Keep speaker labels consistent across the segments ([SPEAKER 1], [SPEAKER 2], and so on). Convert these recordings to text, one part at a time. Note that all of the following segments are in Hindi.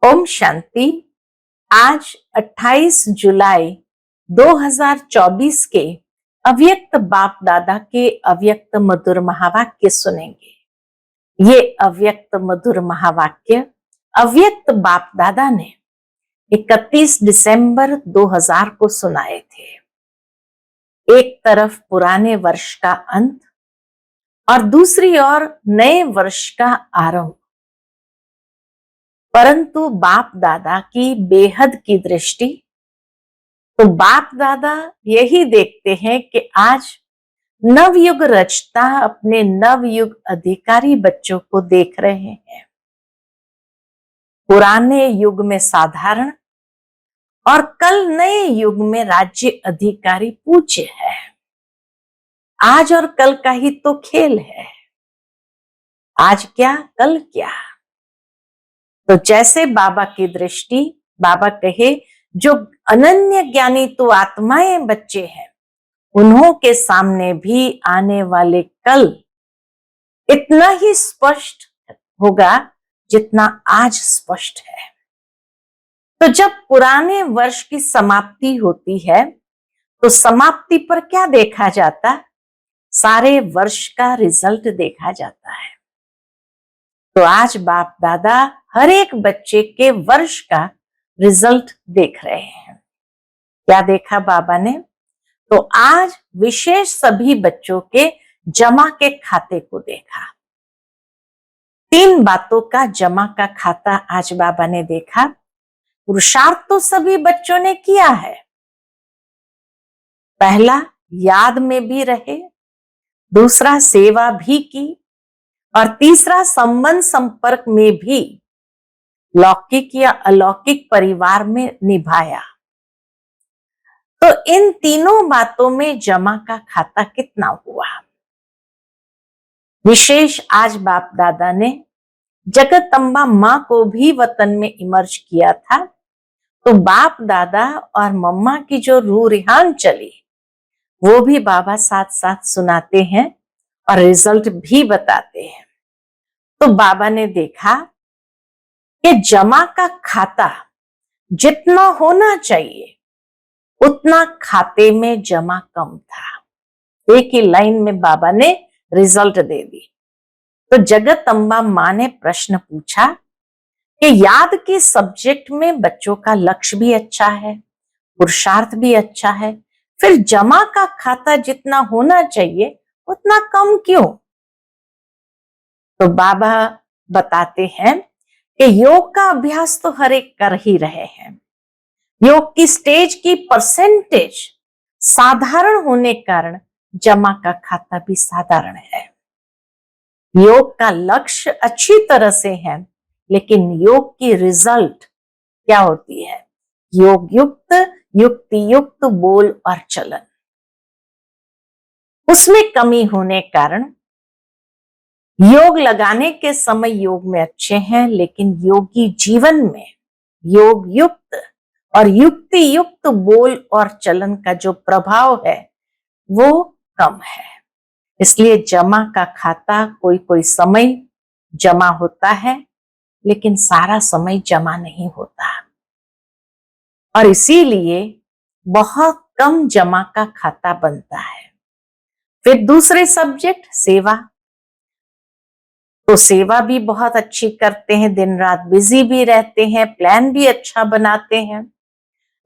[SPEAKER 1] ओम शांति। आज 28 जुलाई 2024 के अव्यक्त बाप दादा के अव्यक्त मधुर महावाक्य सुनेंगे। ये अव्यक्त मधुर महावाक्य अव्यक्त बाप दादा ने 31 दिसंबर 2000 को सुनाए थे। एक तरफ पुराने वर्ष का अंत और दूसरी ओर नए वर्ष का आरंभ, परंतु बाप दादा की बेहद की दृष्टि, तो बाप दादा यही देखते हैं कि आज नवयुग रचता अपने नवयुग अधिकारी बच्चों को देख रहे हैं। पुराने युग में साधारण और कल नए युग में राज्य अधिकारी पूज्य है। आज और कल का ही तो खेल है। आज क्या कल क्या। तो जैसे बाबा की दृष्टि, बाबा कहे जो अनन्य ज्ञानी तो आत्माएं बच्चे हैं, उन्हों के सामने भी आने वाले कल इतना ही स्पष्ट होगा जितना आज स्पष्ट है। तो जब पुराने वर्ष की समाप्ति होती है तो समाप्ति पर क्या देखा जाता? सारे वर्ष का रिजल्ट देखा जाता है। तो आज बाप दादा हर एक बच्चे के वर्ष का रिजल्ट देख रहे हैं। क्या देखा बाबा ने? तो आज विशेष सभी बच्चों के जमा के खाते को देखा। 3 बातों का जमा का खाता आज बाबा ने देखा। पुरुषार्थ तो सभी बच्चों ने किया है। पहला, याद में भी रहे, दूसरा सेवा भी की, और तीसरा संबंध संपर्क में भी लौकिक या अलौकिक परिवार में निभाया। तो इन तीनों बातों में जमा का खाता कितना हुआ? विशेष आज बाप दादा ने जगदम्बा माँ को भी वतन में इमर्ज किया था। तो बाप दादा और मम्मा की जो रूह रिहान चली, वो भी बाबा साथ साथ सुनाते हैं और रिजल्ट भी बताते हैं। तो बाबा ने देखा कि जमा का खाता जितना होना चाहिए उतना खाते में जमा कम था। एक ही लाइन में बाबा ने रिजल्ट दे दी। तो जगदम्बा माँ ने प्रश्न पूछा कि याद के सब्जेक्ट में बच्चों का लक्ष्य भी अच्छा है, पुरुषार्थ भी अच्छा है, फिर जमा का खाता जितना होना चाहिए उतना कम क्यों? तो बाबा बताते हैं कि योग का अभ्यास तो हर एक कर ही रहे हैं। योग की स्टेज की परसेंटेज साधारण होने कारण जमा का खाता भी साधारण है। योग का लक्ष्य अच्छी तरह से है, लेकिन योग की रिजल्ट क्या होती है? योग युक्त, युक्ति युक्त बोल और चलन, उसमें कमी होने कारण योग लगाने के समय योग में अच्छे हैं, लेकिन योगी जीवन में योग युक्त और युक्ति युक्त बोल और चलन का जो प्रभाव है वो कम है। इसलिए जमा का खाता कोई कोई समय जमा होता है, लेकिन सारा समय जमा नहीं होता, और इसीलिए बहुत कम जमा का खाता बनता है। फिर दूसरे सब्जेक्ट सेवा, तो सेवा भी बहुत अच्छी करते हैं, दिन रात बिजी भी रहते हैं, प्लान भी अच्छा बनाते हैं,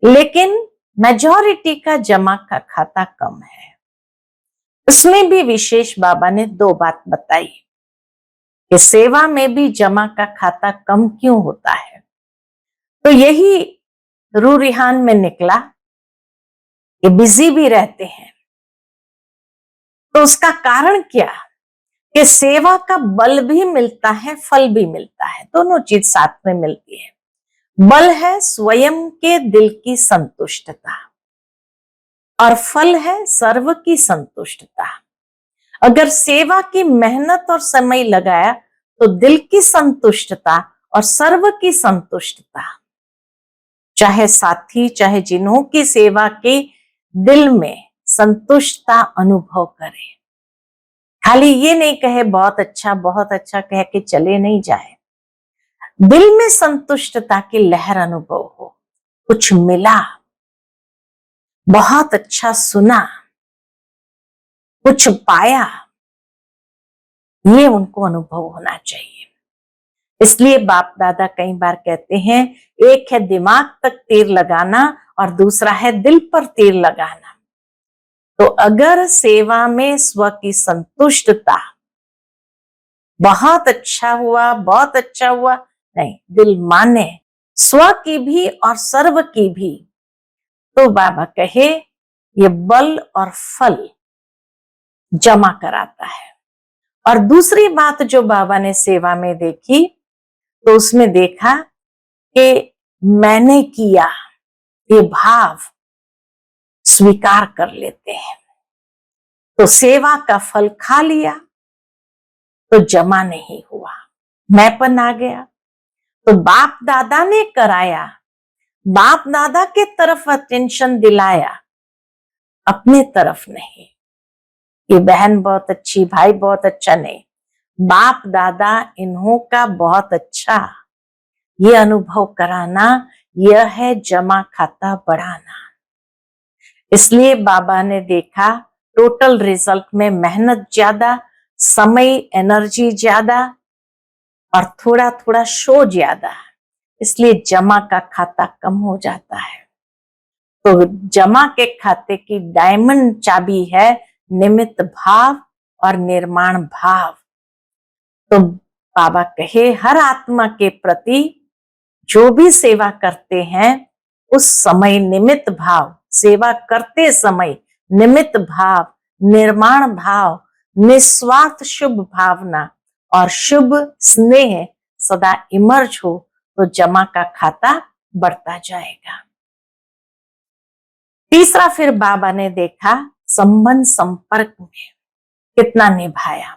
[SPEAKER 1] लेकिन मेजॉरिटी का जमा का खाता कम है। उसमें भी विशेष बाबा ने 2 बात बताई कि सेवा में भी जमा का खाता कम क्यों होता है। तो यही रूह रिहान में निकला कि बिजी भी रहते हैं। तो उसका कारण क्या? कि सेवा का बल भी मिलता है, फल भी मिलता है, दोनों चीज साथ में मिलती है। बल है स्वयं के दिल की संतुष्टता और फल है सर्व की संतुष्टता। अगर सेवा की मेहनत और समय लगाया तो दिल की संतुष्टता और सर्व की संतुष्टता, चाहे साथी चाहे जिन्हों की सेवा के दिल में संतुष्टता अनुभव करे। खाली ये नहीं कहे बहुत अच्छा कह के चले नहीं जाए। दिल में संतुष्टता की लहर अनुभव हो, कुछ मिला, बहुत अच्छा सुना, कुछ पाया, ये उनको अनुभव होना चाहिए। इसलिए बाप दादा कई बार कहते हैं, एक है दिमाग तक तीर लगाना और दूसरा है दिल पर तीर लगाना। तो अगर सेवा में स्व की संतुष्टता, बहुत अच्छा हुआ, बहुत अच्छा हुआ, नहीं, दिल माने स्व की भी और सर्व की भी, तो बाबा कहे ये बल और फल जमा कराता है। और दूसरी बात जो बाबा ने सेवा में देखी, तो उसमें देखा कि मैंने किया, ये भाव स्वीकार कर लेते हैं। तो सेवा का फल खा लिया तो जमा नहीं हुआ, मैंपन आ गया। तो बाप दादा ने कराया, बाप दादा के तरफ अटेंशन दिलाया, अपने तरफ नहीं। ये बहन बहुत अच्छी, भाई बहुत अच्छा, नहीं, बाप दादा इन्हों का बहुत अच्छा, ये अनुभव कराना, यह है जमा खाता बढ़ाना। इसलिए बाबा ने देखा टोटल रिजल्ट में मेहनत ज्यादा, समय एनर्जी ज्यादा और थोड़ा थोड़ा शो ज्यादा, इसलिए जमा का खाता कम हो जाता है। तो जमा के खाते की डायमंड चाबी है निमित्त भाव और निर्माण भाव। तो बाबा कहे हर आत्मा के प्रति जो भी सेवा करते हैं, उस समय निमित्त भाव, सेवा करते समय निमित्त भाव, निर्माण भाव, निस्वार्थ शुभ भावना और शुभ स्नेह सदा इमर्ज हो, तो जमा का खाता बढ़ता जाएगा। तीसरा फिर बाबा ने देखा संबंध संपर्क में कितना निभाया।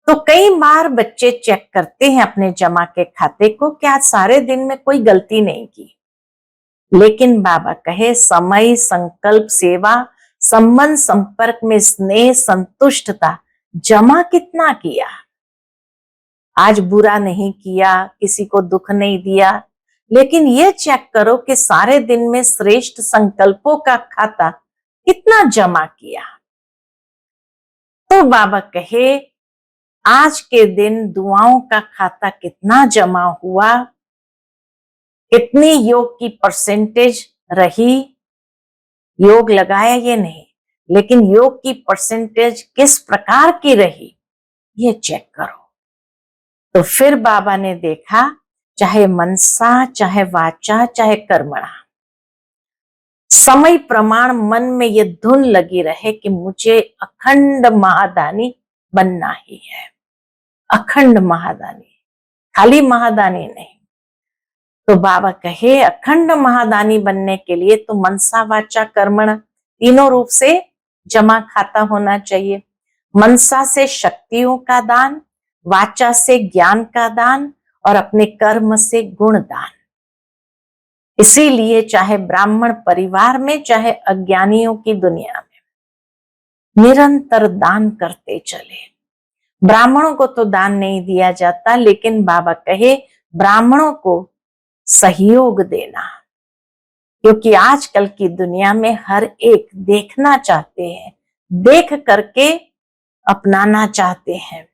[SPEAKER 1] तो कई बार बच्चे चेक करते हैं अपने जमा के खाते को, क्या सारे दिन में कोई गलती नहीं की, लेकिन बाबा कहे समय, संकल्प, सेवा, संबंध संपर्क में स्नेह, संतुष्टता, जमा कितना किया। आज बुरा नहीं किया, किसी को दुख नहीं दिया, लेकिन ये चेक करो कि सारे दिन में श्रेष्ठ संकल्पों का खाता कितना जमा किया। तो बाबा कहे आज के दिन दुआओं का खाता कितना जमा हुआ, कितनी योग की परसेंटेज रही, योग लगाया ये नहीं, लेकिन योग की परसेंटेज किस प्रकार की रही, ये चेक करो। तो फिर बाबा ने देखा चाहे मनसा, चाहे वाचा, चाहे कर्मणा, समय प्रमाण मन में ये धुन लगी रहे कि मुझे अखंड महादानी बनना ही है। अखंड महादानी, खाली महादानी नहीं। तो बाबा कहे अखंड महादानी बनने के लिए तो मनसा, वाचा, कर्मण तीनों रूप से जमा खाता होना चाहिए। मनसा से शक्तियों का दान, वाचा से ज्ञान का दान और अपने कर्म से गुण दान। इसीलिए चाहे ब्राह्मण परिवार में, चाहे अज्ञानियों की दुनिया में निरंतर दान करते चले। ब्राह्मणों को तो दान नहीं दिया जाता, लेकिन बाबा कहे ब्राह्मणों को सहयोग देना, क्योंकि आजकल की दुनिया में हर एक देखना चाहते हैं, देख करके अपनाना चाहते हैं।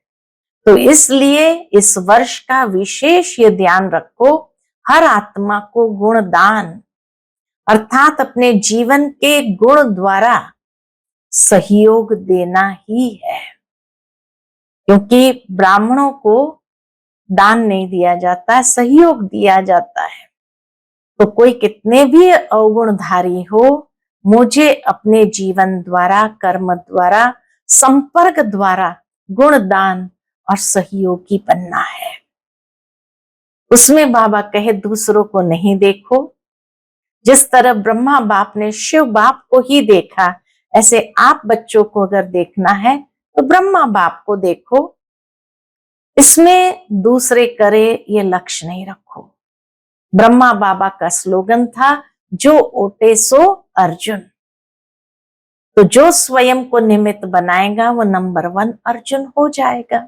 [SPEAKER 1] तो इसलिए इस वर्ष का विशेष ये ध्यान रखो, हर आत्मा को गुण दान अर्थात अपने जीवन के गुण द्वारा सहयोग देना ही है, क्योंकि ब्राह्मणों को दान नहीं दिया जाता, सहयोग दिया जाता है। तो कोई कितने भी अवगुणधारी हो, मुझे अपने जीवन द्वारा, कर्म द्वारा, संपर्क द्वारा गुणदान और सहयोगी बनना है। उसमें बाबा कहे दूसरों को नहीं देखो। जिस तरह ब्रह्मा बाप ने शिव बाप को ही देखा, ऐसे आप बच्चों को अगर देखना है तो ब्रह्मा बाप को देखो। इसमें दूसरे करे ये लक्ष्य नहीं रखो। ब्रह्मा बाबा का स्लोगन था, जो ओटे सो अर्जुन। तो जो स्वयं को निमित्त बनाएगा वो नंबर 1 अर्जुन हो जाएगा।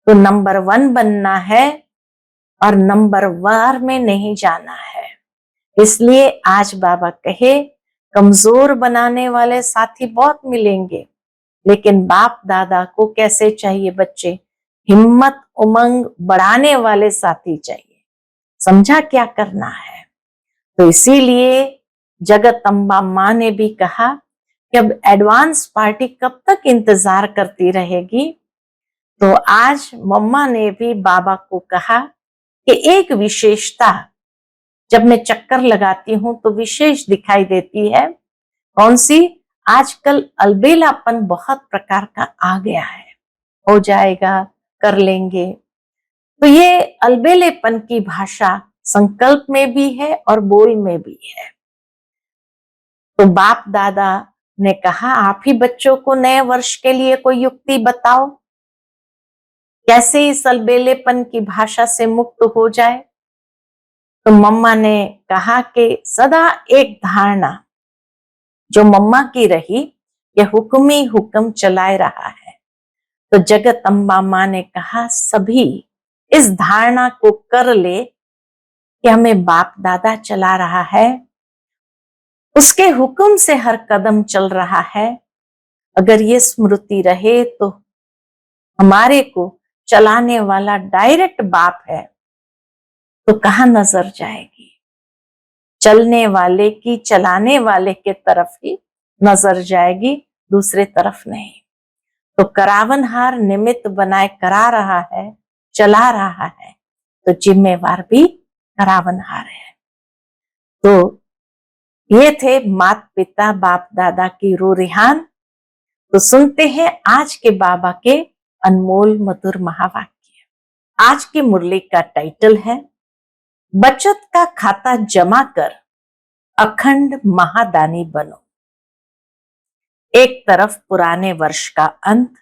[SPEAKER 1] तो नंबर 1 बनना है और नंबरवार में नहीं जाना है। इसलिए आज बाबा कहे कमजोर बनाने वाले साथी बहुत मिलेंगे, लेकिन बाप दादा को कैसे चाहिए बच्चे? हिम्मत उमंग बढ़ाने वाले साथी चाहिए। समझा क्या करना है? तो इसीलिए जगत अम्बा माँ ने भी कहा कि अब एडवांस पार्टी कब तक इंतजार करती रहेगी। तो आज मम्मा ने भी बाबा को कहा कि एक विशेषता जब मैं चक्कर लगाती हूं तो विशेष दिखाई देती है। कौन सी? आजकल अलबेलापन बहुत प्रकार का आ गया है। हो जाएगा, कर लेंगे। तो ये अलबेलेपन की भाषा संकल्प में भी है और बोल में भी है। तो बाप दादा ने कहा आप ही बच्चों को नए वर्ष के लिए कोई युक्ति बताओ, कैसे इस अलबेलेपन की भाषा से मुक्त हो जाए। तो मम्मा ने कहा कि सदा एक धारणा जो मम्मा की रही, ये हुक्म ही हुक्म चलाए रहा है। तो जगत अम्बा माँ ने कहा सभी इस धारणा को कर ले कि हमें बाप दादा चला रहा है, उसके हुक्म से हर कदम चल रहा है। अगर ये स्मृति रहे तो हमारे को चलाने वाला डायरेक्ट बाप है, तो कहाँ नजर जाएगी? चलने वाले की चलाने वाले के तरफ ही नजर जाएगी, दूसरे तरफ नहीं। तो करावनहार निमित्त बनाए करा रहा है, चला रहा है, तो जिम्मेवार भी करावनहार है। तो ये थे माता पिता बाप दादा की रूरिहान। तो सुनते हैं आज के बाबा के अनमोल मधुर महावाक्य। आज की मुरली का टाइटल है बचत का खाता जमा कर अखंड महादानी बनो। एक तरफ पुराने वर्ष का अंत,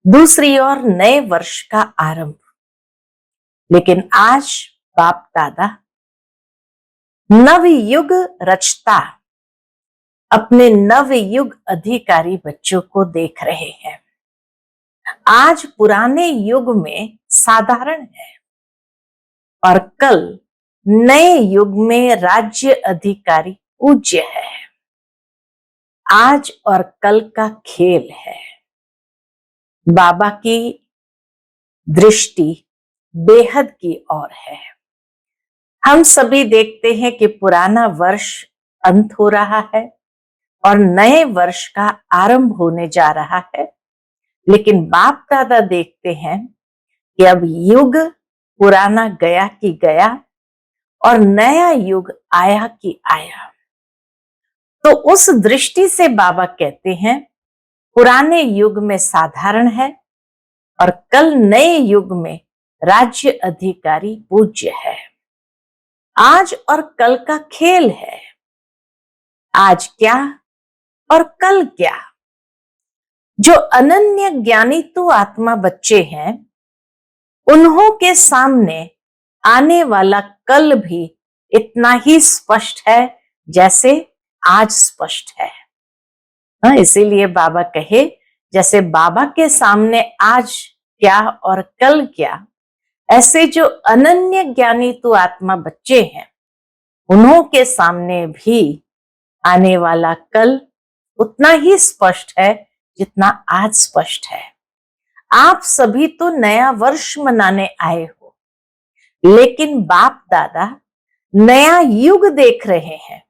[SPEAKER 1] दूसरी ओर नए वर्ष का आरंभ। लेकिन आज बाप दादा नव युग रचता अपने नव युग अधिकारी बच्चों को देख रहे हैं। आज पुराने युग में साधारण है और कल नए युग में राज्य अधिकारी पूज्य है। आज और कल का खेल है। बाबा की दृष्टि बेहद की ओर है। हम सभी देखते हैं कि पुराना वर्ष अंत हो रहा है और नए वर्ष का आरंभ होने जा रहा है। लेकिन बाप दादा देखते हैं कि अब युग पुराना गया कि गया और नया युग आया कि आया। तो उस दृष्टि से बाबा कहते हैं पुराने युग में साधारण है और कल नए युग में राज्य अधिकारी पूज्य है। आज और कल का खेल है। आज क्या और कल क्या? जो अनन्य ज्ञानी तो आत्मा बच्चे हैं, उन्हों के सामने आने वाला कल भी इतना ही स्पष्ट है जैसे आज स्पष्ट है। इसीलिए बाबा कहे जैसे बाबा के सामने आज क्या और कल क्या, ऐसे जो अनन्य ज्ञानी तो आत्मा बच्चे हैं, उन्हों के सामने भी आने वाला कल उतना ही स्पष्ट है जितना आज स्पष्ट है। आप सभी तो नया वर्ष मनाने आए हो, लेकिन बाप दादा नया युग देख रहे हैं।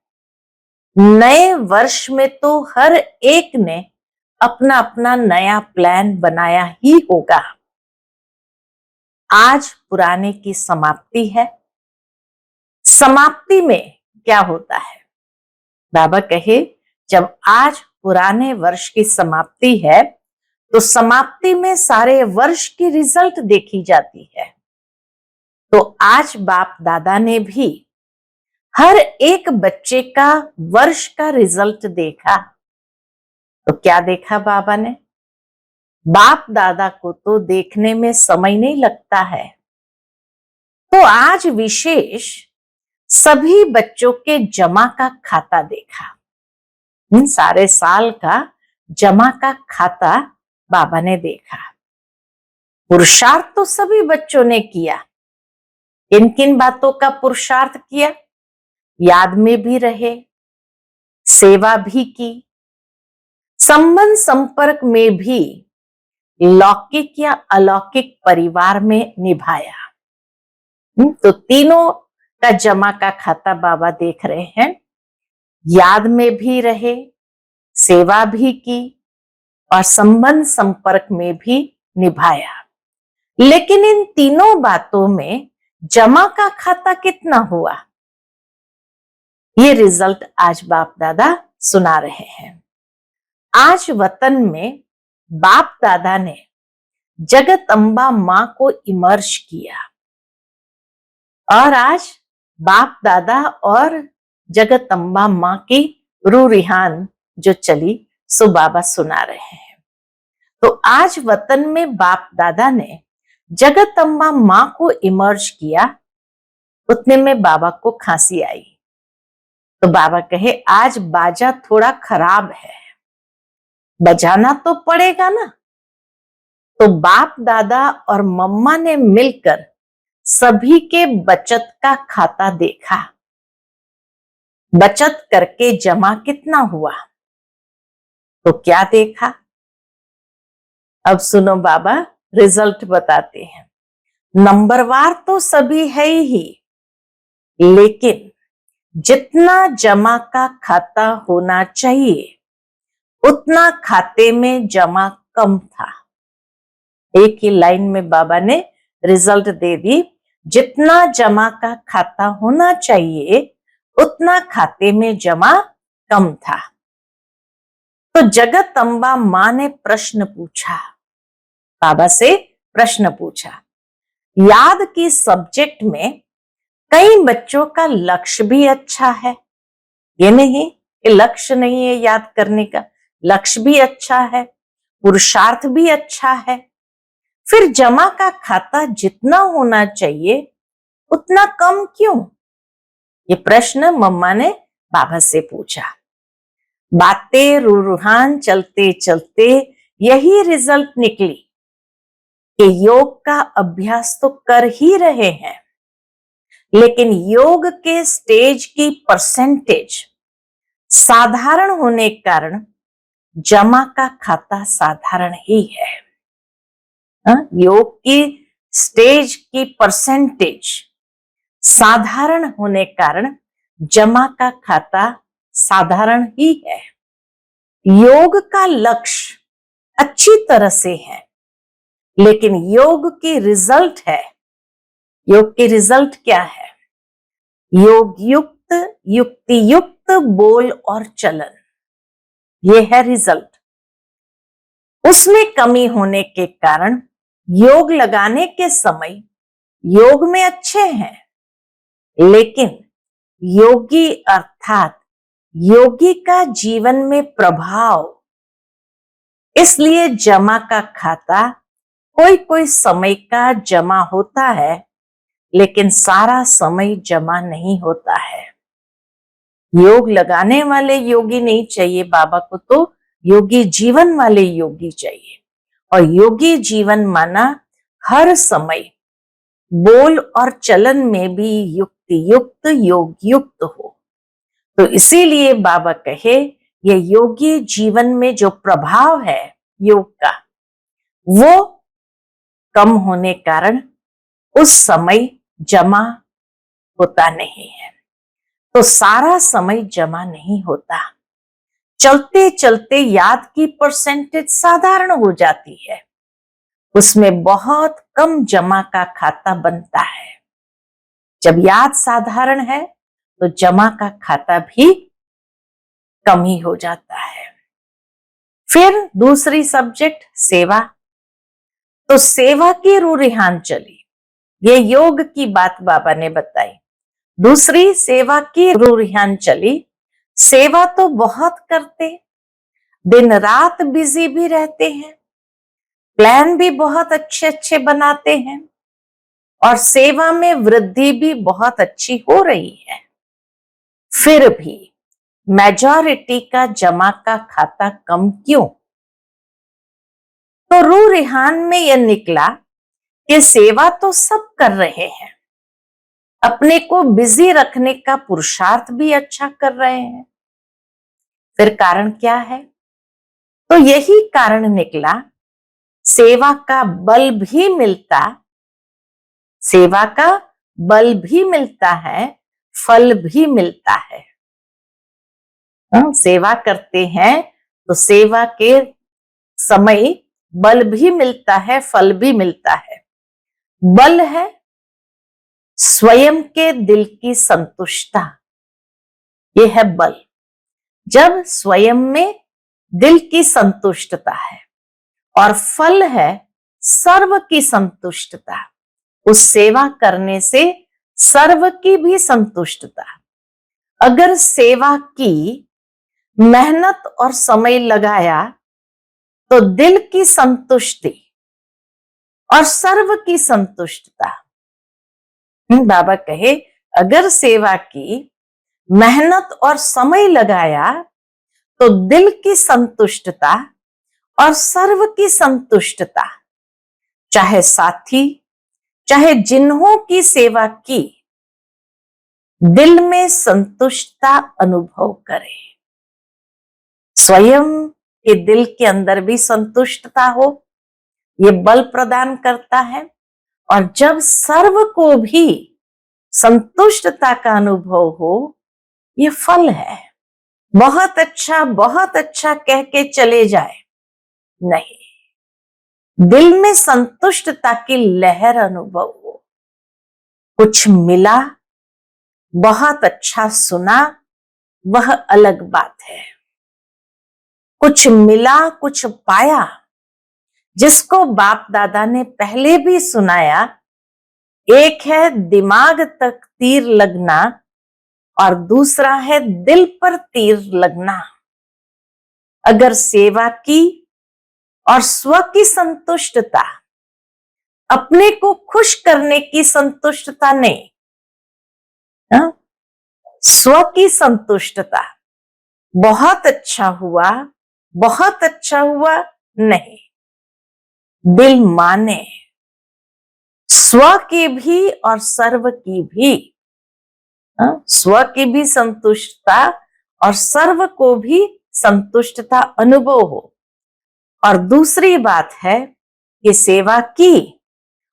[SPEAKER 1] नए वर्ष में तो हर एक ने अपना अपना नया प्लान बनाया ही होगा। आज पुराने की समाप्ति है। समाप्ति में क्या होता है? बाबा कहे जब आज पुराने वर्ष की समाप्ति है तो समाप्ति में सारे वर्ष की रिजल्ट देखी जाती है। तो आज बाप दादा ने भी हर एक बच्चे का वर्ष का रिजल्ट देखा। तो क्या देखा बाबा ने? बाप दादा को तो देखने में समय नहीं लगता है, तो आज विशेष सभी बच्चों के जमा का खाता देखा। सारे साल का जमा का खाता बाबा ने देखा। पुरुषार्थ तो सभी बच्चों ने किया, किन किन बातों का पुरुषार्थ किया? याद में भी रहे, सेवा भी की, संबंध संपर्क में भी लौकिक या अलौकिक परिवार में निभाया। तो तीनों का जमा का खाता बाबा देख रहे हैं। याद में भी रहे, सेवा भी की और संबंध संपर्क में भी निभाया। लेकिन इन तीनों बातों में जमा का खाता कितना हुआ, ये रिजल्ट आज बाप दादा सुना रहे हैं। आज वतन में बाप दादा ने जगत अम्बा मां को इमर्ज किया और आज बाप दादा और जगत अम्बा मां की रूह रिहान जो चली सो बाबा सुना रहे हैं। तो आज वतन में बाप दादा ने जगत अम्बा मां को इमर्ज किया। उतने में बाबा को खांसी आई तो बाबा कहे आज बाजा थोड़ा खराब है, बजाना तो पड़ेगा ना। तो बाप दादा और मम्मा ने मिलकर सभी के बचत का खाता देखा, बचत करके जमा कितना हुआ। तो क्या देखा, अब सुनो बाबा रिजल्ट बताते हैं। नंबरवार तो सभी है ही, लेकिन जितना जमा का खाता होना चाहिए उतना खाते में जमा कम था। एक ही लाइन में बाबा ने रिजल्ट दे दी, जितना जमा का खाता होना चाहिए उतना खाते में जमा कम था। तो जगत अम्बा मां ने प्रश्न पूछा, बाबा से प्रश्न पूछा। याद की सब्जेक्ट में कई बच्चों का लक्ष्य भी अच्छा है, ये नहीं कि लक्ष्य नहीं है याद करने का, लक्ष्य भी अच्छा है, पुरुषार्थ भी अच्छा है, फिर जमा का खाता जितना होना चाहिए उतना कम क्यों? ये प्रश्न मम्मा ने बाबा से पूछा। बातें रूहान चलते चलते यही रिजल्ट निकली कि योग का अभ्यास तो कर ही रहे हैं, लेकिन योग के स्टेज की परसेंटेज साधारण होने के कारण जमा का खाता साधारण ही है। योग की स्टेज की परसेंटेज साधारण होने के कारण जमा का खाता साधारण ही है। योग का लक्ष्य अच्छी तरह से है, लेकिन योग की रिजल्ट है, योग की रिजल्ट क्या है? योग युक्त युक्ति युक्त बोल और चलन, ये है रिजल्ट। उसमें कमी होने के कारण योग लगाने के समय योग में अच्छे हैं, लेकिन योगी अर्थात योगी का जीवन में प्रभाव, इसलिए जमा का खाता कोई कोई समय का जमा होता है, लेकिन सारा समय जमा नहीं होता है। योग लगाने वाले योगी नहीं चाहिए बाबा को, तो योगी जीवन वाले योगी चाहिए। और योगी जीवन माना हर समय बोल और चलन में भी युक्ति युक्त योग युक्त हो। तो इसीलिए बाबा कहे ये योगी जीवन में जो प्रभाव है योग का, वो कम होने कारण उस समय जमा होता नहीं है। तो सारा समय जमा नहीं होता, चलते चलते याद की परसेंटेज साधारण हो जाती है, उसमें बहुत कम जमा का खाता बनता है। जब याद साधारण है तो जमा का खाता भी कम ही हो जाता है। फिर दूसरी सब्जेक्ट सेवा, तो सेवा की रूह रिहान चली, ये योग की बात बाबा ने बताई। दूसरी सेवा की रूह रिहान चली। सेवा तो बहुत करते, दिन रात बिजी भी रहते हैं, प्लान भी बहुत अच्छे अच्छे बनाते हैं और सेवा में वृद्धि भी बहुत अच्छी हो रही है। फिर भी मेजॉरिटी का जमा का खाता कम क्यों? तो रूह रिहान में यह निकला कि सेवा तो सब कर रहे हैं, अपने को बिजी रखने का पुरुषार्थ भी अच्छा कर रहे हैं। फिर कारण क्या है? तो यही कारण निकला, सेवा का बल भी मिलता, सेवा का बल भी मिलता है, फल भी मिलता है। सेवा करते हैं तो सेवा के समय बल भी मिलता है, फल भी मिलता है। बल है स्वयं के दिल की संतुष्टता, ये है बल। जब स्वयं में दिल की संतुष्टता है, और फल है सर्व की संतुष्टता, उस सेवा करने से सर्व की भी संतुष्टता। अगर सेवा की, मेहनत और समय लगाया तो दिल की संतुष्टि और सर्व की संतुष्टता। बाबा कहे, अगर सेवा की, मेहनत और समय लगाया तो दिल की संतुष्टता और सर्व की संतुष्टता। चाहे साथी, चाहे जिन्हों की सेवा की, दिल में संतुष्टता अनुभव करे। स्वयं के दिल के अंदर भी संतुष्टता हो, ये बल प्रदान करता है। और जब सर्व को भी संतुष्टता का अनुभव हो, ये फल है। बहुत अच्छा कह के चले जाए, नहीं, दिल में संतुष्टता की लहर अनुभव हो। कुछ मिला, बहुत अच्छा सुना, वह अलग बात है। कुछ मिला, कुछ पाया, जिसको बाप दादा ने पहले भी सुनाया। एक है दिमाग तक तीर लगना, और दूसरा है दिल पर तीर लगना। अगर सेवा की और स्व की संतुष्टता, अपने को खुश करने की संतुष्टता नहीं, स्व की संतुष्टता, बहुत अच्छा हुआ, बहुत अच्छा हुआ, नहीं, दिल माने स्व की भी और सर्व की भी, स्व की भी संतुष्टता और सर्व को भी संतुष्टता अनुभव हो। और दूसरी बात है कि सेवा की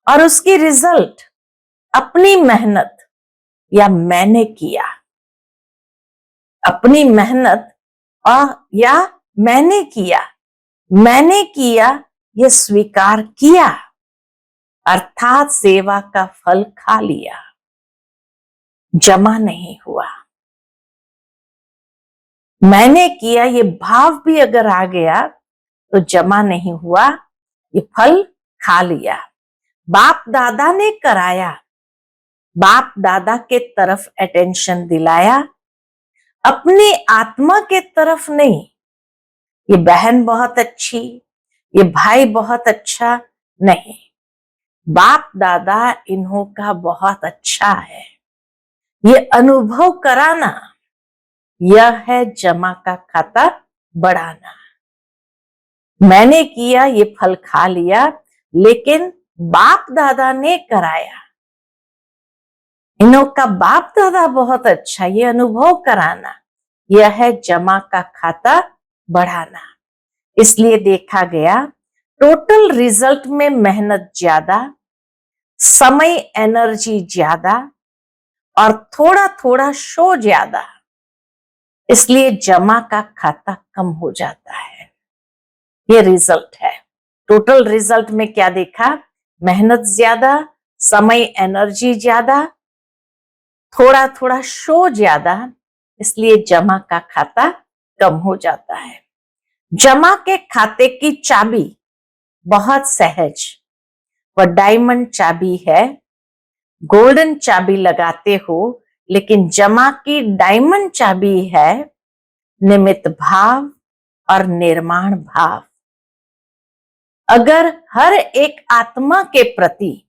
[SPEAKER 1] और उसकी रिजल्ट अपनी मेहनत या मैंने किया, अपनी मेहनत और या मैंने किया ये स्वीकार किया, अर्थात सेवा का फल खा लिया, जमा नहीं हुआ। मैंने किया ये भाव भी अगर आ गया तो जमा नहीं हुआ, ये फल खा लिया। बाप दादा ने कराया, बाप दादा के तरफ अटेंशन दिलाया, अपनी आत्मा के तरफ नहीं। ये बहन बहुत अच्छी, ये भाई बहुत अच्छा, नहीं, बाप दादा इन्हों का बहुत अच्छा है, ये अनुभव कराना, यह है जमा का खाता बढ़ाना। मैंने किया, ये फल खा लिया, लेकिन बाप दादा ने कराया, इन्हों का बाप दादा बहुत अच्छा, ये अनुभव कराना, यह है जमा का खाता बढ़ाना। इसलिए देखा गया, टोटल रिजल्ट में मेहनत ज्यादा, समय एनर्जी ज्यादा, और थोड़ा थोड़ा शो ज्यादा, इसलिए जमा का खाता कम हो जाता है। ये रिजल्ट है। टोटल रिजल्ट में क्या देखा? मेहनत ज्यादा, समय एनर्जी ज्यादा, थोड़ा थोड़ा शो ज्यादा, इसलिए जमा का खाता कम हो जाता है। जमा के खाते की चाबी बहुत सहज, वह डायमंड चाबी है। गोल्डन चाबी लगाते हो, लेकिन जमा की डायमंड चाबी है निमित्त भाव और निर्माण भाव। अगर हर एक आत्मा के प्रति,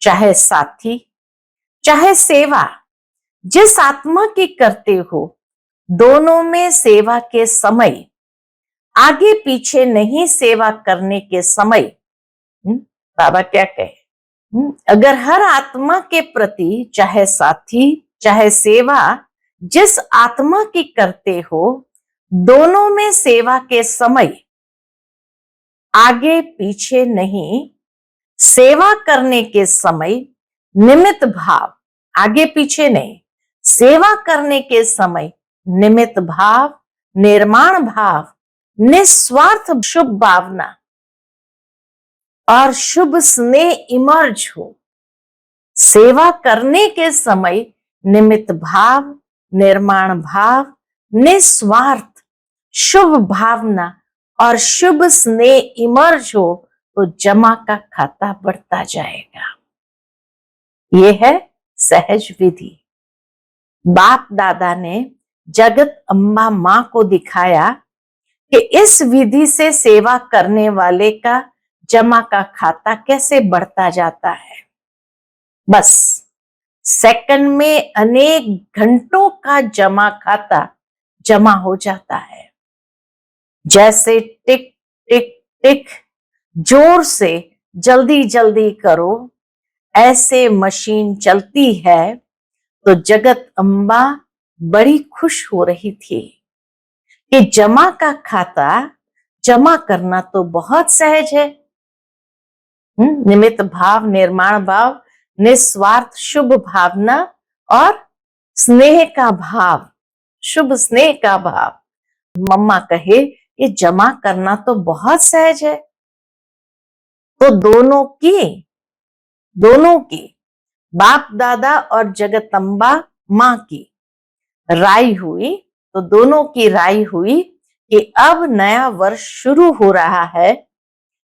[SPEAKER 1] चाहे साथी, चाहे सेवा, जिस आत्मा की करते हो, दोनों में सेवा के समय, आगे पीछे नहीं सेवा करने के समय, बाबा क्या कहे, अगर हर आत्मा के प्रति, चाहे साथी चाहे सेवा, जिस आत्मा की करते हो, दोनों में सेवा के समय आगे पीछे नहीं, सेवा करने के समय निमित्त भाव, आगे पीछे नहीं, सेवा करने के समय निमित्त भाव, निर्माण भाव, निस्वार्थ शुभ भावना और शुभ स्नेह इमर्ज हो। सेवा करने के समय निमित्त भाव, निर्माण भाव, निस्वार्थ शुभ भावना और शुभ स्नेह इमर्ज हो तो जमा का खाता बढ़ता जाएगा। यह है सहज विधि। बाप दादा ने जगत अम्बा मां को दिखाया कि इस विधि से सेवा करने वाले का जमा का खाता कैसे बढ़ता जाता है। बस सेकंड में अनेक घंटों का जमा खाता जमा हो जाता है। जैसे टिक टिक टिक जोर से जल्दी जल्दी करो, ऐसे मशीन चलती है। तो जगत अम्बा बड़ी खुश हो रही थी कि जमा का खाता जमा करना तो बहुत सहज है। निमित्त भाव, निर्माण भाव, निस्वार्थ शुभ भावना और स्नेह का भाव, शुभ स्नेह का भाव। मम्मा कहे ये जमा करना तो बहुत सहज है। तो दोनों की बाप दादा और जगदम्बा मां की राय हुई। तो दोनों की राय हुई कि अब नया वर्ष शुरू हो रहा है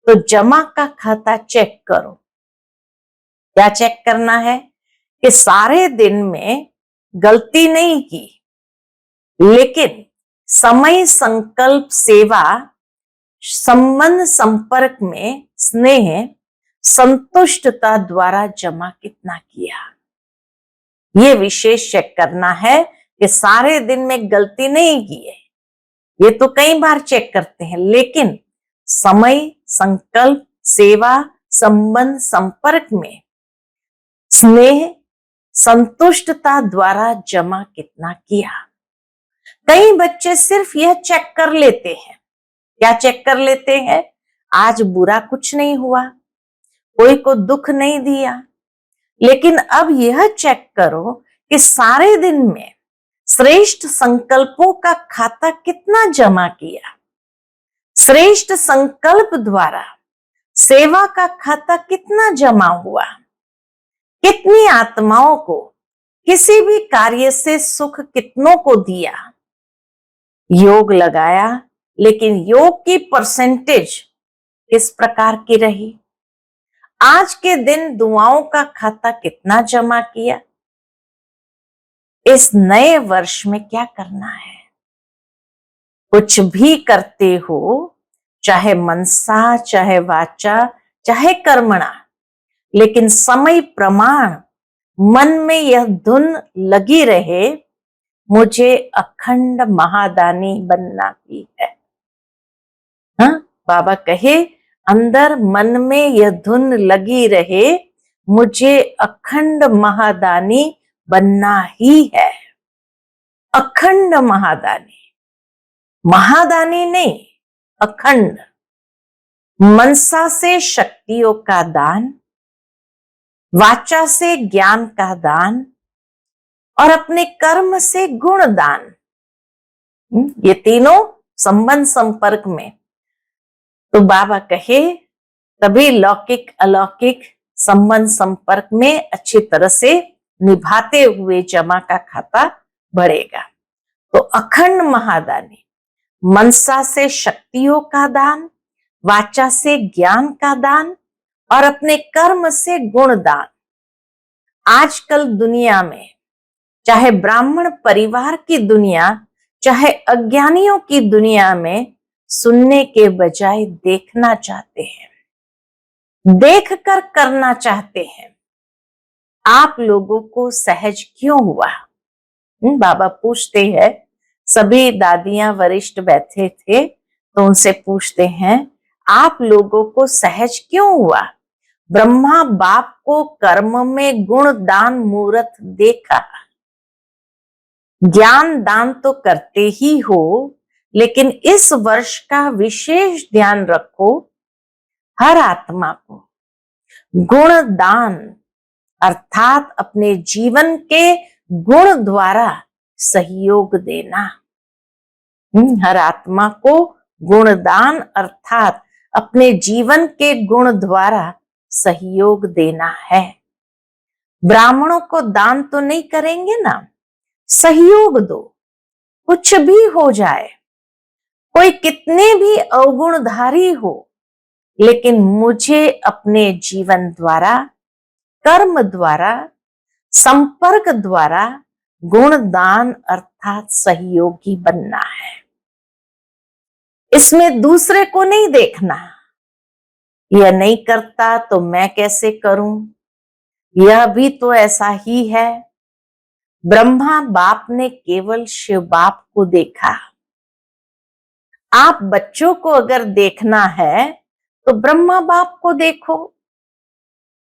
[SPEAKER 1] तो जमा का खाता चेक करो। क्या चेक करना है कि सारे दिन में गलती नहीं की, लेकिन समय, संकल्प, सेवा, संबंध, संपर्क में स्नेह, संतुष्टता द्वारा जमा कितना किया। ये विशेष चेक करना है कि सारे दिन में गलती नहीं की है। ये तो कई बार चेक करते हैं, लेकिन समय, संकल्प, सेवा, संबंध, संपर्क में स्नेह, संतुष्टता द्वारा जमा कितना किया। कई बच्चे सिर्फ यह चेक कर लेते हैं। क्या चेक कर लेते हैं? आज बुरा कुछ नहीं हुआ, कोई को दुख नहीं दिया। लेकिन अब यह चेक करो कि सारे दिन में श्रेष्ठ संकल्पों का खाता कितना जमा किया। श्रेष्ठ संकल्प द्वारा सेवा का खाता कितना जमा हुआ। कितनी आत्माओं को किसी भी कार्य से सुख कितनों को दिया। योग लगाया, लेकिन योग की परसेंटेज किस प्रकार की रही। आज के दिन दुआओं का खाता कितना जमा किया। इस नए वर्ष में क्या करना है? कुछ भी करते हो, चाहे मनसा, चाहे वाचा, चाहे कर्मणा, लेकिन समय प्रमाण मन में यह धुन लगी रहे, मुझे अखंड महादानी बनना ही है। हाँ, बाबा कहे अंदर मन में यह धुन लगी रहे, मुझे अखंड महादानी बनना ही है। अखंड महादानी, महादानी नहीं, अखंड। मनसा से शक्तियों का दान, वाचा से ज्ञान का दान और अपने कर्म से गुण दान। ये तीनों संबंध संपर्क में। तो बाबा कहे तभी लौकिक अलौकिक संबंध संपर्क में अच्छी तरह से निभाते हुए जमा का खाता बढ़ेगा। तो अखंड महादानी, मनसा से शक्तियों का दान, वाचा से ज्ञान का दान और अपने कर्म से गुण दान। आजकल दुनिया में, चाहे ब्राह्मण परिवार की दुनिया, चाहे अज्ञानियों की दुनिया में, सुनने के बजाय देखना चाहते हैं, देखकर करना चाहते हैं। आप लोगों को सहज क्यों हुआ? बाबा पूछते हैं। सभी दादियां वरिष्ठ बैठे थे तो उनसे पूछते हैं, आप लोगों को सहज क्यों हुआ? ब्रह्मा बाप को कर्म में गुण दान मूर्त देखा। ज्ञान दान तो करते ही हो, लेकिन इस वर्ष का विशेष ध्यान रखो, हर आत्मा को गुण दान अर्थात अपने जीवन के गुण द्वारा सहयोग देना। हर आत्मा को गुणदान अर्थात अपने जीवन के गुण द्वारा सहयोग देना है। ब्राह्मणों को दान तो नहीं करेंगे ना, सहयोग दो। कुछ भी हो जाए, कोई कितने भी अवगुणधारी हो, लेकिन मुझे अपने जीवन द्वारा, कर्म द्वारा, संपर्क द्वारा गुणदान अर्थात सहयोगी बनना है। इसमें दूसरे को नहीं देखना, यह नहीं करता तो मैं कैसे करूं, यह भी तो ऐसा ही है। ब्रह्मा बाप ने केवल शिव बाप को देखा। आप बच्चों को अगर देखना है तो ब्रह्मा बाप को देखो,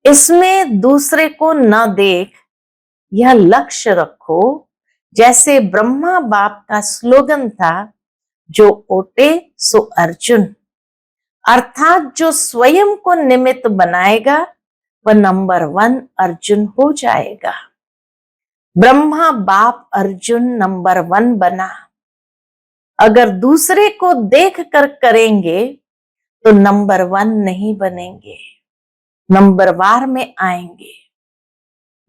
[SPEAKER 1] इसमें दूसरे को न देख, यह लक्ष्य रखो। जैसे ब्रह्मा बाप का स्लोगन था, जो ओटे सो अर्जुन, अर्थात जो स्वयं को निमित्त बनाएगा वह नंबर 1 अर्जुन हो जाएगा। ब्रह्मा बाप अर्जुन नंबर 1 बना। अगर दूसरे को देख कर करेंगे तो नंबर 1 नहीं बनेंगे, नंबरवार में आएंगे,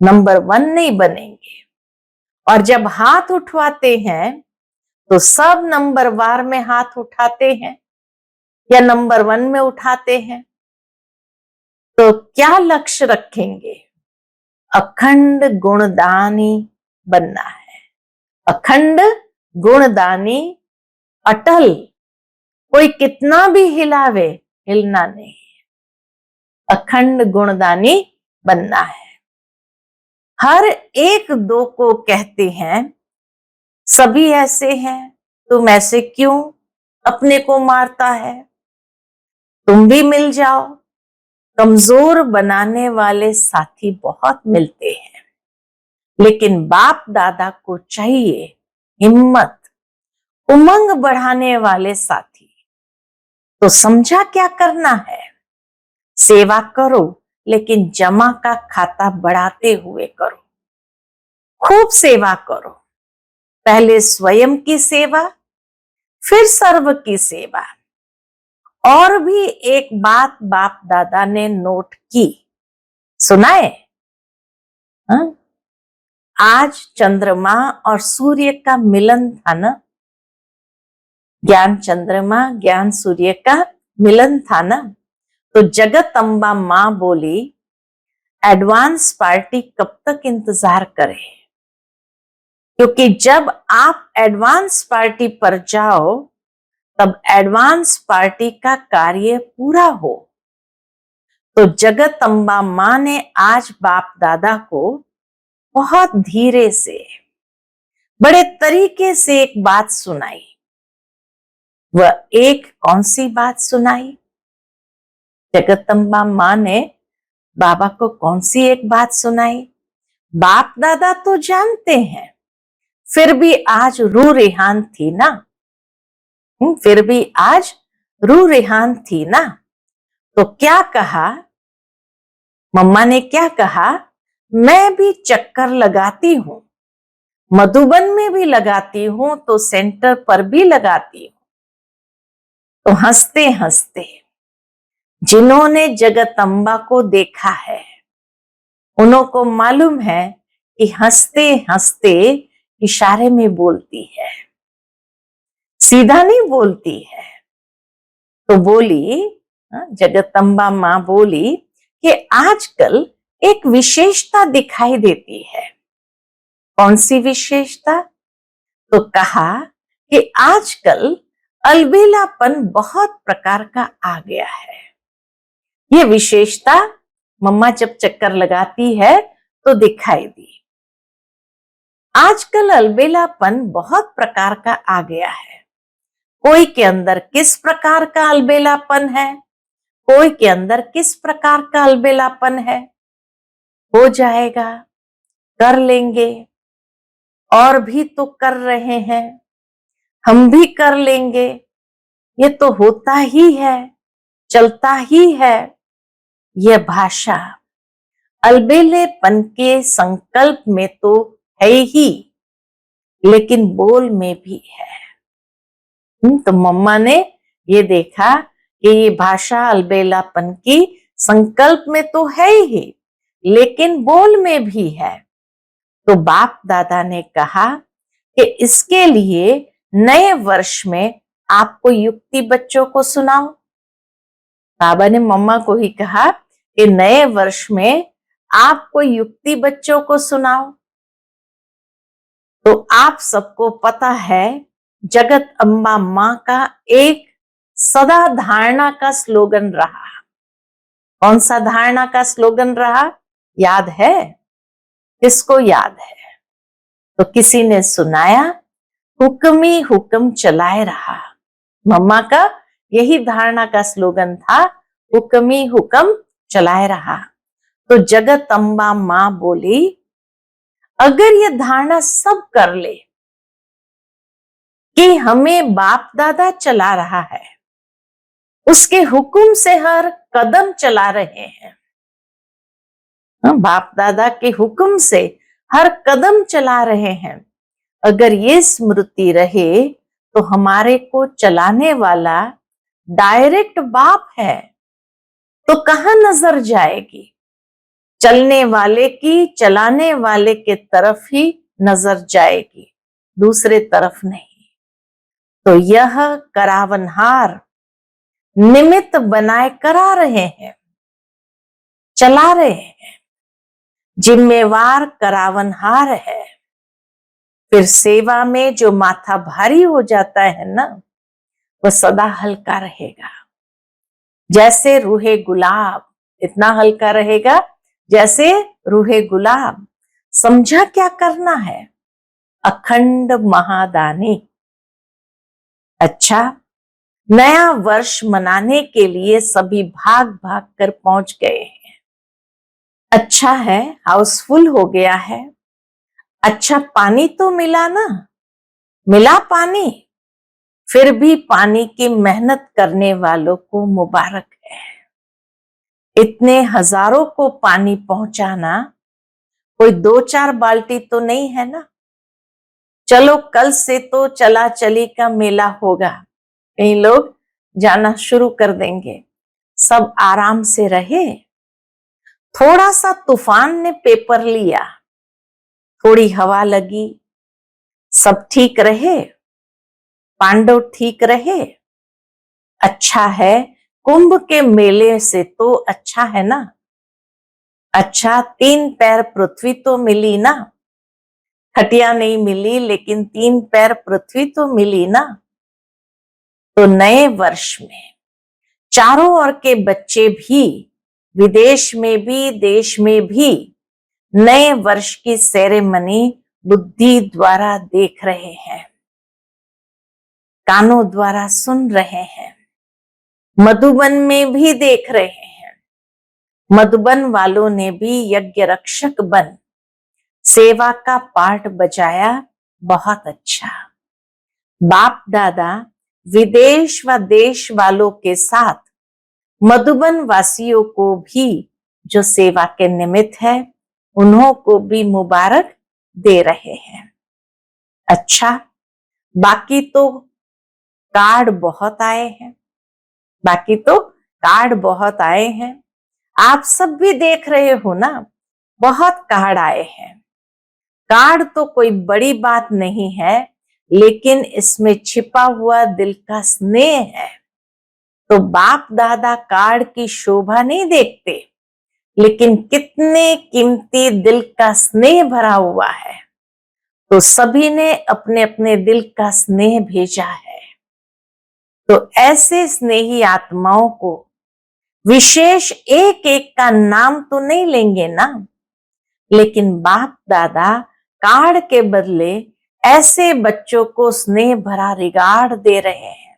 [SPEAKER 1] नंबर 1 नहीं बनेंगे। और जब हाथ उठवाते हैं तो सब नंबरवार में हाथ उठाते हैं या नंबर 1 में उठाते हैं। तो क्या लक्ष्य रखेंगे? अखंड गुणदानी बनना है। अखंड गुणदानी, अटल, कोई कितना भी हिलावे, हिलना नहीं। अखंड गुणदानी बनना है। हर एक दो को कहते हैं, सभी ऐसे हैं, तुम ऐसे क्यों अपने को मारता है, तुम भी मिल जाओ। कमजोर बनाने वाले साथी बहुत मिलते हैं, लेकिन बाप दादा को चाहिए हिम्मत, उमंग बढ़ाने वाले साथी। तो समझा क्या करना है? सेवा करो, लेकिन जमा का खाता बढ़ाते हुए करो। खूब सेवा करो, पहले स्वयं की सेवा, फिर सर्व की सेवा। और भी एक बात बाप दादा ने नोट की, सुनाए? हाँ? आज चंद्रमा और सूर्य का मिलन था ना, ज्ञान चंद्रमा ज्ञान सूर्य का मिलन था ना। तो जगत अम्बा मां बोली, एडवांस पार्टी कब तक इंतजार करें, क्योंकि जब आप एडवांस पार्टी पर जाओ तब एडवांस पार्टी का कार्य पूरा हो। तो जगत अम्बा मां ने आज बाप दादा को बहुत धीरे से, बड़े तरीके से एक बात सुनाई। वह एक कौन सी बात सुनाई? जगदम्बा मां ने बाबा को कौन सी एक बात सुनाई? बाप दादा तो जानते हैं, फिर भी आज रूह रेहान थी ना, फिर भी आज रूह रेहान थी ना। तो क्या कहा मम्मा ने? क्या कहा? मैं भी चक्कर लगाती हूं, मधुबन में भी लगाती हूं, तो सेंटर पर भी लगाती हूं। तो हंसते हंसते, जिन्होंने जगदम्बा को देखा है उन्हों को मालूम है कि हंसते हंसते इशारे में बोलती है, सीधा नहीं बोलती है। तो बोली, जगदम्बा मां बोली कि आजकल एक विशेषता दिखाई देती है। कौन सी विशेषता? तो कहा कि आजकल अलबेलापन बहुत प्रकार का आ गया है। ये विशेषता मम्मा जब चक्कर लगाती है तो दिखाई दी। आजकल अलबेलापन बहुत प्रकार का आ गया है। कोई के अंदर किस प्रकार का अलबेलापन है, कोई के अंदर किस प्रकार का अलबेलापन है, हो जाएगा, कर लेंगे, और भी तो कर रहे हैं, हम भी कर लेंगे, ये तो होता ही है, चलता ही है। यह भाषा अलबेलेपन के संकल्प में तो है ही, लेकिन बोल में भी है। तो मम्मा ने ये देखा कि ये भाषा अलबेलापन की संकल्प में तो है ही, लेकिन बोल में भी है। तो बाप दादा ने कहा कि इसके लिए नए वर्ष में आपको युक्ति बच्चों को सुनाओ। बाबा ने मम्मा को ही कहा कि नए वर्ष में आपको युक्ति बच्चों को सुनाओ। तो आप सबको पता है, जगत अम्बा मां का एक सदा धारणा का स्लोगन रहा। कौन सा धारणा का स्लोगन रहा, याद है? किसको याद है? तो किसी ने सुनाया, हुक्म ही हुक्म चलाए रहा। मम्मा का यही धारणा का स्लोगन था, हुक्म ही हुक्म चलाए रहा। तो जगत अम्बा मां बोली, अगर ये धारणा सब कर ले कि हमें बाप दादा चला रहा है, उसके हुक्म से हर कदम चला रहे हैं, बाप दादा के हुक्म से हर कदम चला रहे हैं, अगर ये स्मृति रहे तो हमारे को चलाने वाला डायरेक्ट बाप है, तो कहां नजर जाएगी? चलने वाले की, चलाने वाले के तरफ ही नजर जाएगी, दूसरे तरफ नहीं। तो यह करावनहार निमित्त बनाए करा रहे हैं, चला रहे हैं, जिम्मेवार करावनहार है। फिर सेवा में जो माथा भारी हो जाता है ना, वह सदा हल्का रहेगा, जैसे रूहे गुलाब। इतना हल्का रहेगा जैसे रूहे गुलाब। समझा क्या करना है? अखंड महादानी। अच्छा, नया वर्ष मनाने के लिए सभी भाग भाग कर पहुंच गए हैं। अच्छा है, हाउसफुल हो गया है। अच्छा, पानी तो मिला ना, मिला पानी। फिर भी पानी की मेहनत करने वालों को मुबारक है। इतने हजारों को पानी पहुंचाना कोई 2-4 बाल्टी तो नहीं है ना। चलो, कल से तो चला चली का मेला होगा, कई लोग जाना शुरू कर देंगे। सब आराम से रहे। थोड़ा सा तूफान ने पेपर लिया, थोड़ी हवा लगी, सब ठीक रहे, पांडव ठीक रहे। अच्छा है, कुंभ के मेले से तो अच्छा है ना। अच्छा, 3 पैर पृथ्वी तो मिली ना। खटिया नहीं मिली, लेकिन 3 पैर पृथ्वी तो मिली ना। तो नए वर्ष में चारों ओर के बच्चे भी, विदेश में भी देश में भी, नए वर्ष की सेरेमनी बुद्धि द्वारा देख रहे हैं, कानों द्वारा सुन रहे हैं, मधुबन में भी देख रहे हैं। मधुबन वालों ने भी यज्ञ रक्षक बन सेवा का पार्ट बजाया, बहुत अच्छा। बाप दादा विदेश व देश वालों के साथ मधुबन वासियों को भी जो सेवा के निमित्त है, उन्हों को भी मुबारक दे रहे हैं। अच्छा, बाकी तो कार्ड बहुत आए हैं, बाकी तो कार्ड बहुत आए हैं। आप सब भी देख रहे हो ना, बहुत कार्ड आए हैं। कार्ड तो कोई बड़ी बात नहीं है, लेकिन इसमें छिपा हुआ दिल का स्नेह है। तो बाप दादा कार्ड की शोभा नहीं देखते, लेकिन कितने कीमती दिल का स्नेह भरा हुआ है। तो सभी ने अपने अपने दिल का स्नेह भेजा है। तो ऐसे स्नेही आत्माओं को विशेष एक एक का नाम तो नहीं लेंगे ना, लेकिन बाप दादा कार्ड के बदले ऐसे बच्चों को स्नेह भरा रिगार्ड दे रहे हैं।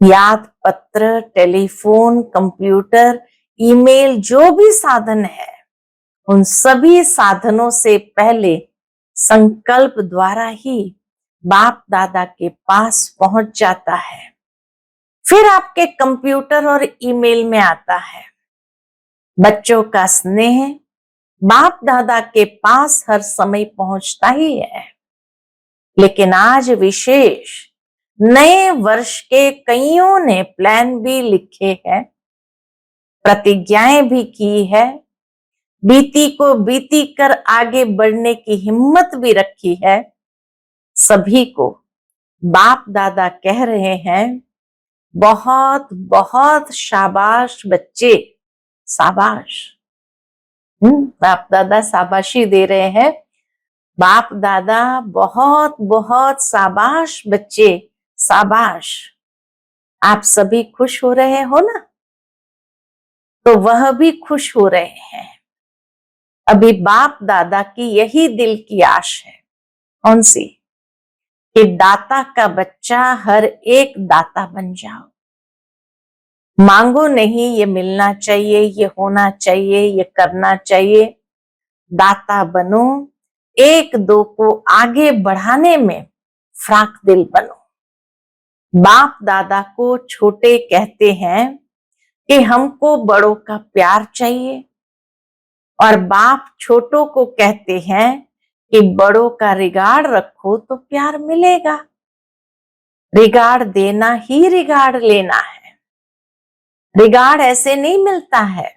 [SPEAKER 1] याद पत्र, टेलीफोन, कंप्यूटर, ईमेल, जो भी साधन है, उन सभी साधनों से पहले संकल्प द्वारा ही बाप दादा के पास पहुंच जाता है। फिर आपके कंप्यूटर और ईमेल में आता है। बच्चों का स्नेह बाप दादा के पास हर समय पहुंचता ही है। लेकिन आज विशेष नए वर्ष के कईयों ने प्लान भी लिखे हैं, प्रतिज्ञाएं भी की है, बीती को बीती कर आगे बढ़ने की हिम्मत भी रखी है। सभी को बाप दादा कह रहे हैं, बहुत बहुत शाबाश बच्चे, शाबाश। बाप दादा शाबाशी दे रहे हैं। बाप दादा बहुत बहुत शाबाश बच्चे, शाबाश। आप सभी खुश हो रहे हो ना, तो वह भी खुश हो रहे हैं। अभी बाप दादा की यही दिल की आश है। कौन सी? कि दाता का बच्चा हर एक दाता बन जाओ। मांगो नहीं, ये मिलना चाहिए, ये होना चाहिए, ये करना चाहिए। दाता बनो, एक दो को आगे बढ़ाने में फ्राक दिल बनो। बाप दादा को छोटे कहते हैं कि हमको बड़ों का प्यार चाहिए, और बाप छोटों को कहते हैं कि बड़ों का रिगार्ड रखो तो प्यार मिलेगा। रिगार्ड देना ही रिगार्ड लेना है। रिगार्ड ऐसे नहीं मिलता है,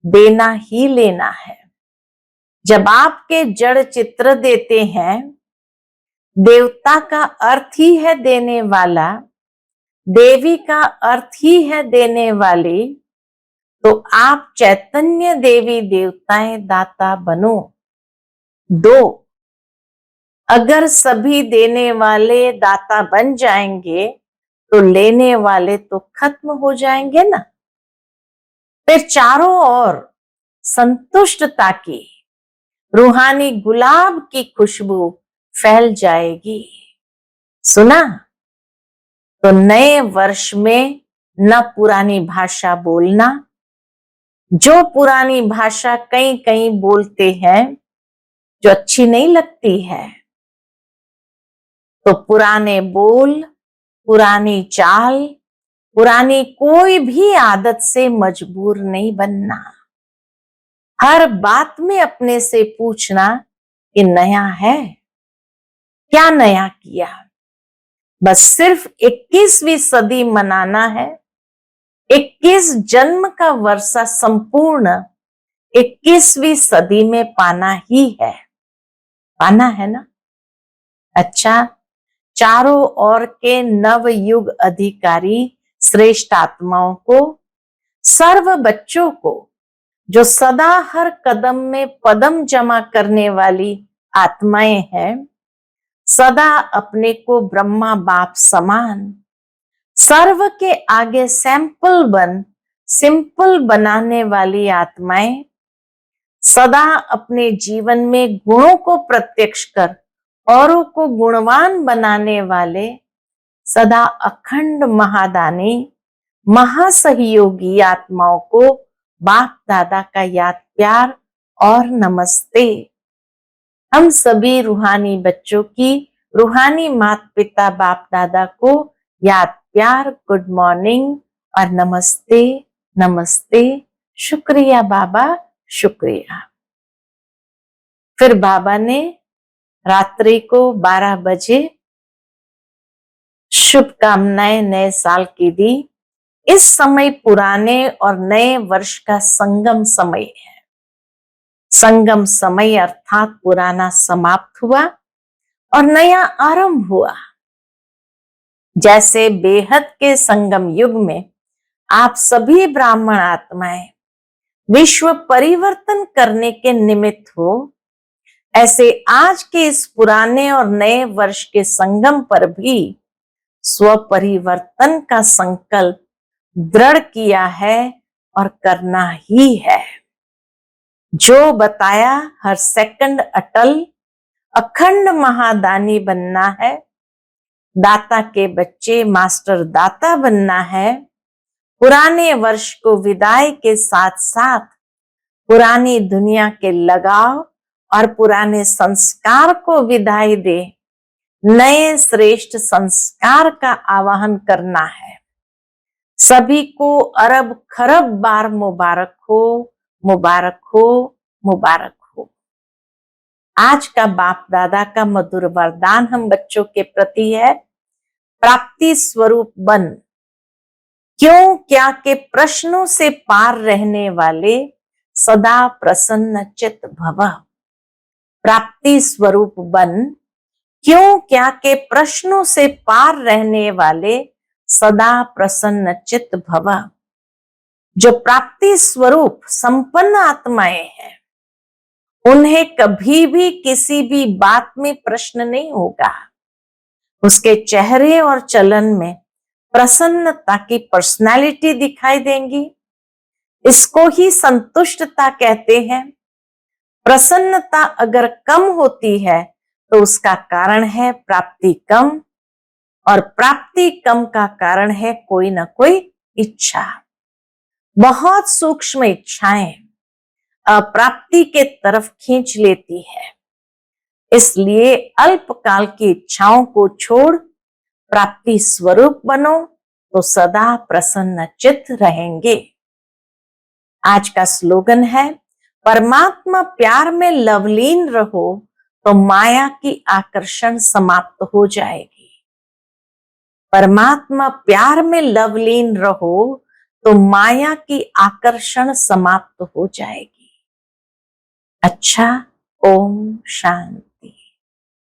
[SPEAKER 1] देना ही लेना है। जब आपके जड़ चित्र देते हैं, देवता का अर्थ ही है देने वाला, देवी का अर्थ ही है देने वाली, तो आप चैतन्य देवी देवताएं दाता बनो। दो, अगर सभी देने वाले दाता बन जाएंगे तो लेने वाले तो खत्म हो जाएंगे ना। फिर चारों ओर संतुष्टता की रूहानी गुलाब की खुशबू फैल जाएगी। सुना? तो नए वर्ष में न पुरानी भाषा बोलना। जो पुरानी भाषा कहीं कहीं बोलते हैं जो अच्छी नहीं लगती है, तो पुराने बोल, पुरानी चाल, पुरानी कोई भी आदत से मजबूर नहीं बनना। हर बात में अपने से पूछना कि नया है, क्या नया किया। बस सिर्फ 21वीं सदी मनाना है। 21 जन्म का वर्षा संपूर्ण 21वीं सदी में पाना ही है। पाना है ना? अच्छा, चारों ओर के नव युग अधिकारी श्रेष्ठ आत्माओं को, सर्व बच्चों को, जो सदा हर कदम में पदम जमा करने वाली आत्माएं हैं, सदा अपने को ब्रह्मा बाप समान, सर्व के आगे सैंपल बन सिंपल बनाने वाली आत्माएं, सदा अपने जीवन में गुणों को प्रत्यक्ष कर औरों को गुणवान बनाने वाले, सदा अखंड महादानी महासहयोगी आत्माओं को बाप दादा का याद प्यार और नमस्ते। हम सभी रूहानी बच्चों की रूहानी माता पिता बाप दादा को याद प्यार, गुड मॉर्निंग और नमस्ते नमस्ते। शुक्रिया बाबा, शुक्रिया। फिर बाबा ने रात्रि को 12 बजे शुभकामनाएं नए साल की दी। इस समय पुराने और नए वर्ष का संगम समय है। संगम समय अर्थात पुराना समाप्त हुआ और नया आरंभ हुआ। जैसे बेहद के संगम युग में आप सभी ब्राह्मण आत्माएं विश्व परिवर्तन करने के निमित्त हो, ऐसे आज के इस पुराने और नए वर्ष के संगम पर भी स्व परिवर्तन का संकल्प दृढ़ किया है और करना ही है। जो बताया हर सेकंड अटल अखंड महादानी बनना है। दाता के बच्चे मास्टर दाता बनना है। पुराने वर्ष को विदाई के साथ साथ पुरानी दुनिया के लगाव और पुराने संस्कार को विदाई दे, नए श्रेष्ठ संस्कार का आवाहन करना है। सभी को अरब खरब बार मुबारक हो, मुबारक हो, मुबारक हो। आज का बाप दादा का मधुर वरदान हम बच्चों के प्रति है, प्राप्ति स्वरूप बन। क्यों क्या के प्रश्नों से पार रहने वाले सदा प्रसन्न चित्त भव। प्राप्ति स्वरूप बन, क्यों क्या के प्रश्नों से पार रहने वाले सदा प्रसन्न चित्त भव। जो प्राप्ति स्वरूप संपन्न आत्माएं हैं, उन्हें कभी भी किसी भी बात में प्रश्न नहीं होगा। उसके चेहरे और चलन में प्रसन्नता की पर्सनालिटी दिखाई देंगी। इसको ही संतुष्टता कहते हैं। प्रसन्नता अगर कम होती है तो उसका कारण है प्राप्ति कम, और प्राप्ति कम का कारण है कोई ना कोई इच्छा। बहुत सूक्ष्म इच्छाएं अप्राप्ति के तरफ खींच लेती है। इसलिए अल्पकाल की इच्छाओं को छोड़ प्राप्ति स्वरूप बनो तो सदा प्रसन्न चित्त रहेंगे। आज का स्लोगन है, परमात्मा प्यार में लवलीन रहो तो माया की आकर्षण समाप्त हो जाएगी। परमात्मा प्यार में लवलीन रहो तो माया की आकर्षण समाप्त हो जाएगी। अच्छा, ओम शांति।